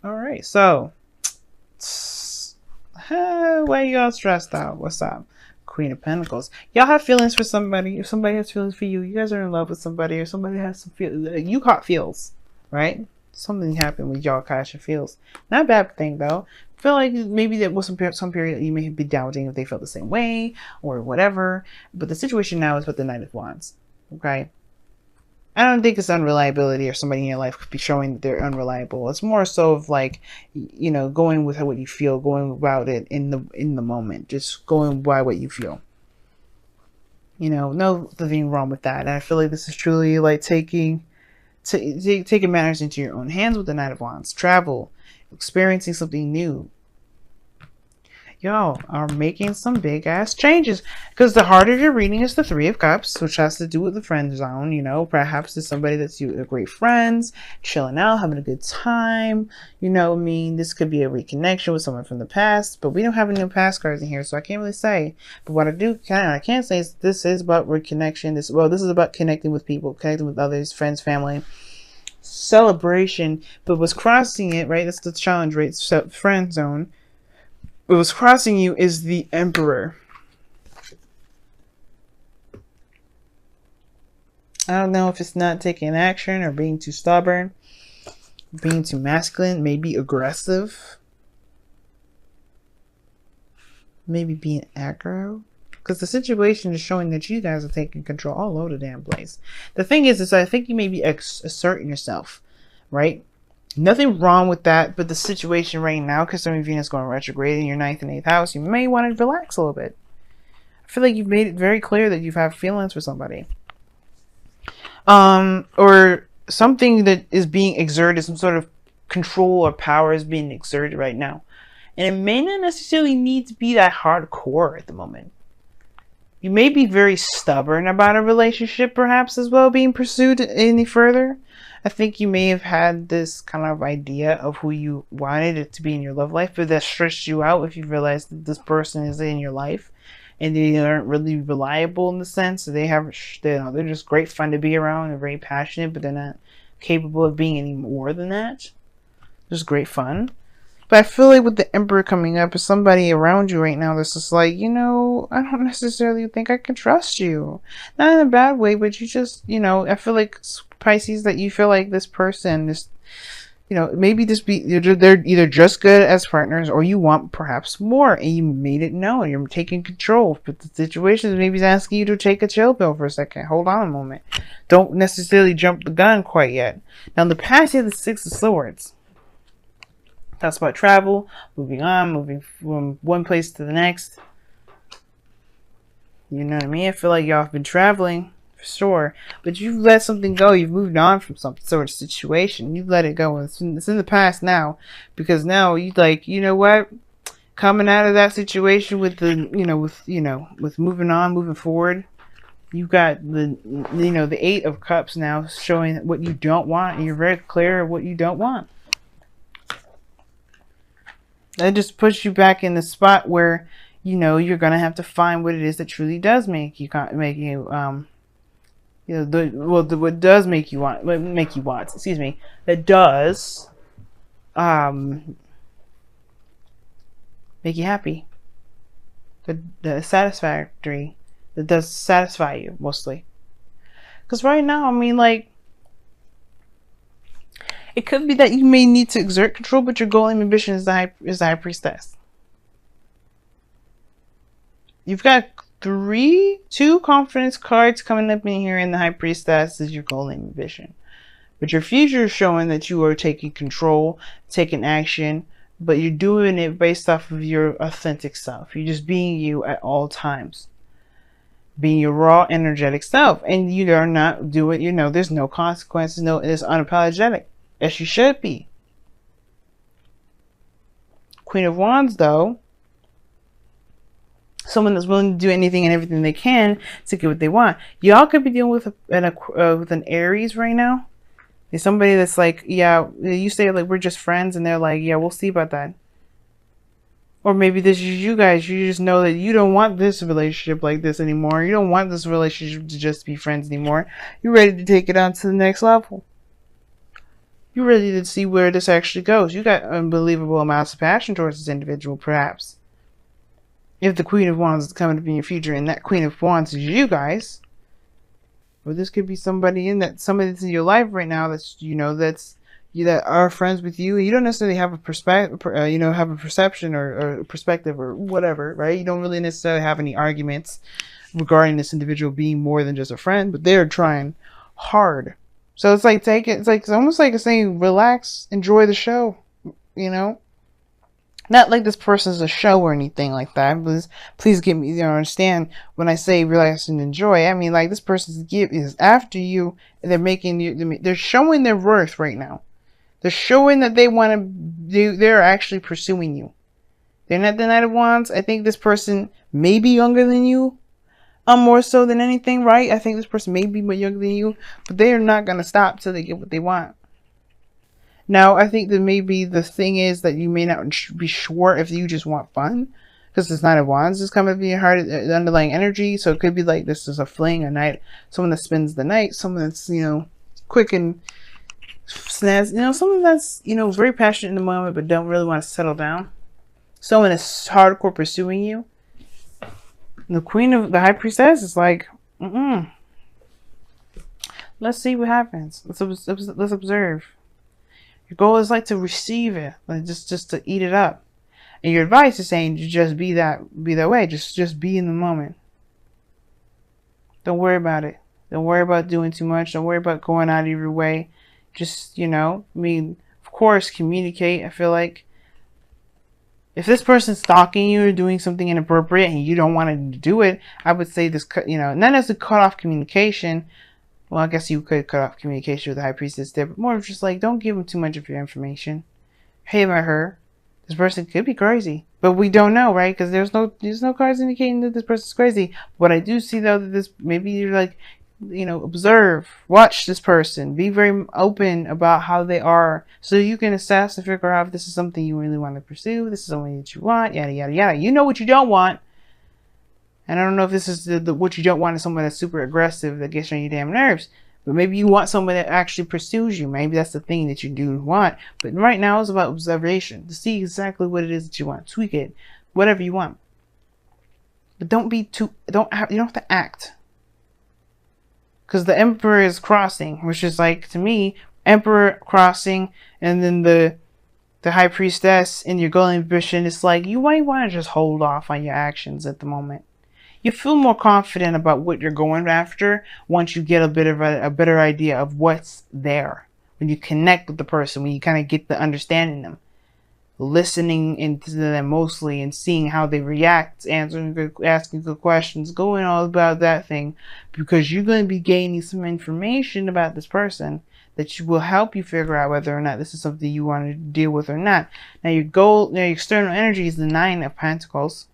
All right, so why you all stressed out? What's up? Queen of Pentacles. Y'all have feelings for somebody. If somebody has feelings for you, you guys are in love with somebody, or somebody has some feelings. You caught feels, right? Something happened with y'all catching feels. Not a bad thing though. I feel like maybe there was some period you may be doubting if they felt the same way or whatever. But the situation now is with the Knight of Wands. Okay. I don't think it's unreliability or somebody in your life could be showing that they're unreliable. It's more so of like, you know, going with what you feel, going about it in the moment, just going by what you feel. You know, nothing wrong with that. And I feel like this is truly like taking matters into your own hands with the Knight of Wands. Travel, experiencing something new. Y'all are making some big ass changes, because the heart of your reading is the Three of Cups, which has to do with the friend zone. You know, perhaps it's somebody that's you are great friends, chilling out, having a good time. You know, I mean, this could be a reconnection with someone from the past, but we don't have any past cards in here, so I can't really say. But what I can say is this is about reconnection. This is about connecting with people, connecting with others, friends, family, celebration. But what's crossing it, right? That's the challenge, right? So friend zone. What was crossing you is the Emperor. I don't know if it's not taking action or being too stubborn, being too masculine, maybe aggressive, maybe being aggro. Because the situation is showing that you guys are taking control all over the damn place. The thing is I think you may be asserting yourself, right? Nothing wrong with that, but the situation right now, because some of Venus going retrograde in your 9th and 8th house, you may want to relax a little bit. I feel like you've made it very clear that you have feelings for somebody. Or something that is being exerted, some sort of control or power is being exerted right now. And it may not necessarily need to be that hardcore at the moment. You may be very stubborn about a relationship, perhaps, as well, being pursued any further. I think you may have had this kind of idea of who you wanted it to be in your love life, but that stressed you out if you realize that this person is in your life and they aren't really reliable in the sense that they're just great fun to be around. They're very passionate, but they're not capable of being any more than that. Just great fun. But I feel like with the Emperor coming up, is somebody around you right now that's just like, you know, I don't necessarily think I can trust you. Not in a bad way, but you just, you know, I feel like Pisces, that you feel like this person is, you know, maybe they're either just good as partners or you want perhaps more, and you made it known. You're taking control, but the situation maybe is asking you to take a chill pill for a second. Hold on a moment. Don't necessarily jump the gun quite yet. Now, in the past, you have the Six of Swords. That's about travel, moving on, moving from one place to the next. You know what I mean? I feel like y'all have been traveling, for sure. But you've let something go. You've moved on from some sort of situation. You've let it go. It's in the past now. Because now you like, you know what? Coming out of that situation with with moving on, moving forward. You've got the Eight of Cups now showing what you don't want. And you're very clear of what you don't want. That just puts you back in the spot where, you know, you're going to have to find what it is that truly does what does make you want, that does, make you happy. The satisfactory, that does satisfy you, mostly. Because right now, I mean, like, it could be that you may need to exert control, but your goal and ambition is the High Priestess. You've got two confidence cards coming up in here, and the High Priestess is your goal and ambition. But your future is showing that you are taking control, taking action, but you're doing it based off of your authentic self. You're just being you at all times. Being your raw, energetic self. And you are not doing, there's no consequences, it's unapologetic. As you should be. Queen of Wands, though, someone that's willing to do anything and everything they can to get what they want. Y'all could be dealing with an Aries right now. There's somebody that's like, yeah, you say like we're just friends, and they're like, yeah, we'll see about that. Or maybe this is you guys. You just know that you don't want this relationship like this anymore. You don't want this relationship to just be friends anymore. You're ready to take it on to the next level. You're ready to see where this actually goes. You got unbelievable amounts of passion towards this individual, perhaps. If the Queen of Wands is coming up in your future, and that Queen of Wands is you guys, or this could be somebody that's in your life right now that's, that are friends with you. You don't necessarily have a perspective, have a perception or perspective or whatever, right? You don't really necessarily have any arguments regarding this individual being more than just a friend, but they're trying hard. So it's like it's almost like saying, relax, enjoy the show, Not like this person's a show or anything like that. Please get me, understand when I say relax and enjoy. I mean, like, this person's is after you, and they're showing their worth right now. They're showing that they're actually pursuing you. They're not the Knight of Wands. I think this person may be younger than you. More so than anything, right? I think this person may be more younger than you, but they are not going to stop till they get what they want. Now, I think that maybe the thing is that you may not be sure if you just want fun, because this Knight of Wands is coming to be hard, the underlying energy. So it could be like this is a fling, a night, someone that spends the night, someone that's, quick and snazzy, someone that's, very passionate in the moment, but don't really want to settle down. Someone that's hardcore pursuing you. The the High Priestess is like, let's see what happens. Let's observe. Your goal is like to receive it, like just to eat it up. And your advice is saying to just be that way. Just be in the moment. Don't worry about it. Don't worry about doing too much. Don't worry about going out of your way. Just, of course, communicate. I feel like if this person's stalking you or doing something inappropriate and you don't want to do it, I would say this, not as a cut off communication. Well, I guess you could cut off communication with the High Priestess there, but more of just like, don't give them too much of your information. Him or her. This person could be crazy, but we don't know, right? Because there's no cards indicating that this person's crazy. What I do see, though, that maybe you're like, observe, watch this person, be very open about how they are, so you can assess and figure out if this is something you really want to pursue, this is something that you want, yada yada yada. You know what you don't want, and I don't know if this is what you don't want is someone that's super aggressive that gets on your damn nerves, but maybe you want someone that actually pursues you. Maybe that's the thing that you do want. But right now it's about observation, to see exactly what it is that you want. Tweak it, whatever you want, but you don't have to act. Because the Emperor is crossing, which is like, to me, Emperor crossing, and then the High Priestess in your goal ambition. It's like, you might want to just hold off on your actions at the moment. You feel more confident about what you're going after once you get a better idea of what's there. When you connect with the person, when you kind of get the understanding them. Listening into them mostly and seeing how they react, asking good questions, going all about that thing, because you're going to be gaining some information about this person that will help you figure out whether or not this is something you want to deal with or not. Now your your external energy is the Nine of Pentacles.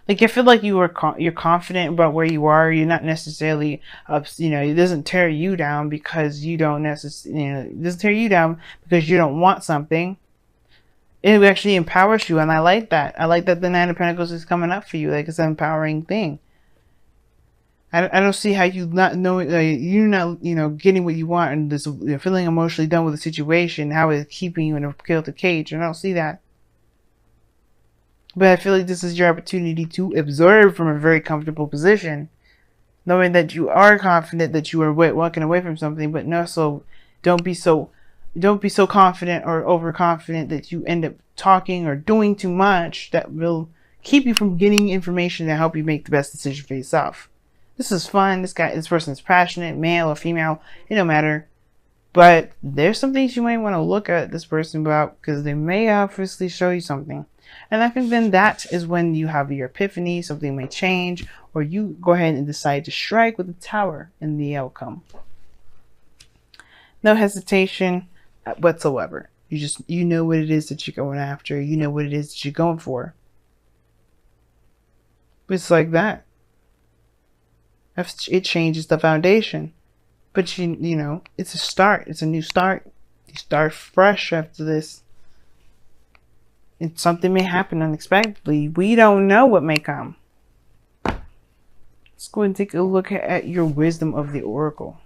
Like, I feel like you're confident about where you are. You're not necessarily it doesn't tear you down because you don't necessarily, it doesn't tear you down because you don't want something. It actually empowers you, and I like that. I like that the Nine of Pentacles is coming up for you. Like, it's an empowering thing. I don't see how you not know, you're not, getting what you want and this feeling emotionally done with the situation, how it's keeping you in a kilted cage. I don't see that. But I feel like this is your opportunity to observe from a very comfortable position, knowing that you are confident that you are walking away from something, but no, so don't be so confident or overconfident that you end up talking or doing too much that will keep you from getting information to help you make the best decision for yourself. This is fun. This person is passionate, male or female, it don't matter. But there's some things you might want to look at this person about, because they may obviously show you something. And I think then that is when you have your epiphany, something may change, or you go ahead and decide to strike with the Tower in the outcome. No hesitation whatsoever. You know what it is that you're going after. You know what it is that you're going for. It's like that. It changes the foundation. But it's a start. It's a new start. You start fresh after this. And something may happen unexpectedly. We don't know what may come. Let's go and take a look at your wisdom of the Oracle.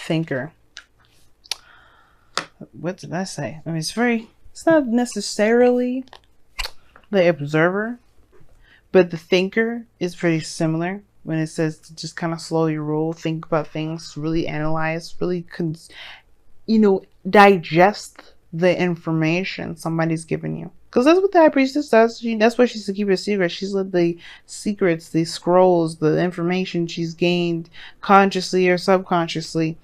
thinker. What did I say? I mean, it's not necessarily the observer, but the thinker is pretty similar when it says to just kind of slowly roll, think about things, really analyze, really, digest the information somebody's given you. Because that's what the High Priestess does. That's why she's to keep it a secret. She's let the secrets, the scrolls, the information she's gained consciously or subconsciously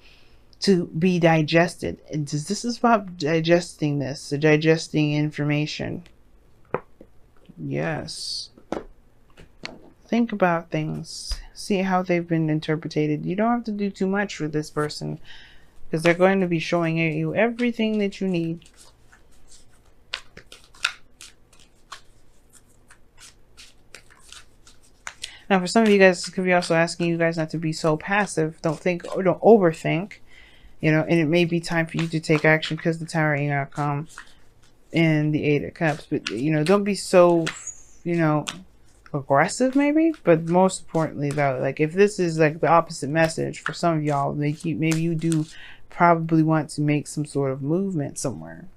to be digested. And this is about digesting this, digesting information. Yes. Think about things. See how they've been interpreted. You don't have to do too much with this person, because they're going to be showing you everything that you need. Now, for some of you guys, this could be also asking you guys not to be so passive. Don't think or don't overthink. And it may be time for you to take action because the Tower ain't gonna come in the Eight of Cups. But, don't be so, aggressive maybe. But most importantly, though, like if this is like the opposite message for some of y'all, maybe you do probably want to make some sort of movement somewhere.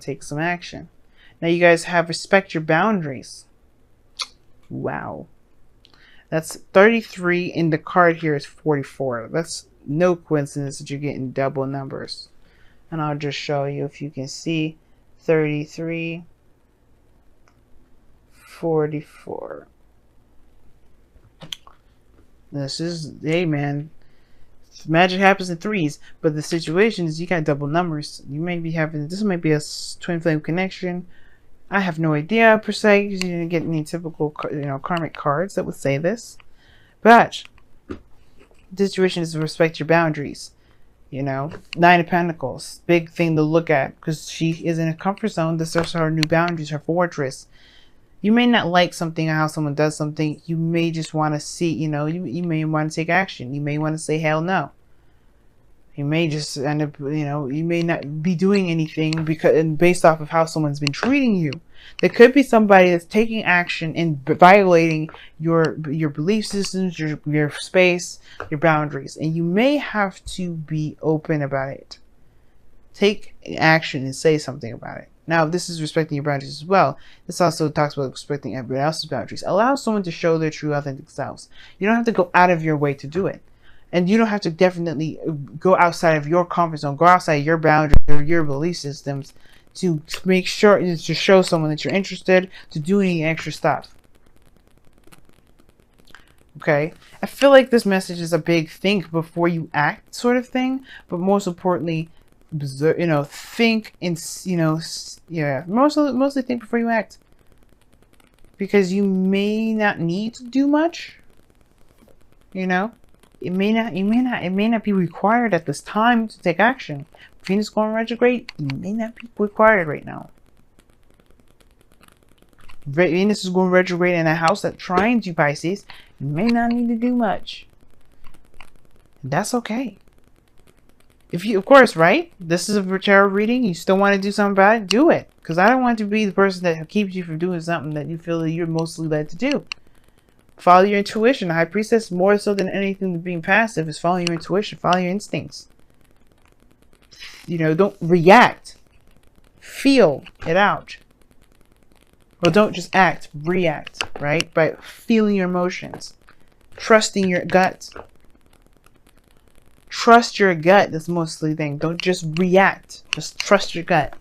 Take some action. Now you guys have respect your boundaries. Wow. That's 33, and the card here is 44. That's no coincidence that you're getting double numbers. And I'll just show you if you can see 33, 44. This is, hey man, magic happens in threes, but the situation is you got double numbers. You may be having, this might be a twin flame connection. I have no idea per se, because you didn't get any typical, karmic cards that would say this. But the situation is to respect your boundaries. Nine of Pentacles, big thing to look at, because she is in a comfort zone. This is her new boundaries, her fortress. You may not like something or how someone does something. You may just want to see, you may want to take action. You may want to say hell no. You may just end up, you may not be doing anything based off of how someone's been treating you. There could be somebody that's taking action and violating your belief systems, your space, your boundaries. And you may have to be open about it. Take action and say something about it. Now, this is respecting your boundaries as well. This also talks about respecting everybody else's boundaries. Allow someone to show their true, authentic selves. You don't have to go out of your way to do it. And you don't have to definitely go outside of your comfort zone, go outside your boundaries or your belief systems to make sure, to show someone that you're interested, to do any extra stuff. Okay? I feel like this message is a big think before you act sort of thing, but most importantly, think and, mostly think before you act. Because you may not need to do much, It may not be required at this time to take action. Venus going retrograde, it may not be required right now. Venus is going retrograde in a house that trines you, Pisces. You may not need to do much. That's okay. If you, of course, right? This is a tarot reading. You still want to do something about it? Do it. Because I don't want to be the person that keeps you from doing something that you feel that you're mostly led to do. Follow your intuition. The High Priestess, more so than anything than being passive, is following your intuition. Follow your instincts. Don't react. Feel it out. Well, don't just act. React, right? By feeling your emotions. Trusting your gut. Trust your gut. That's mostly the thing. Don't just react. Just trust your gut.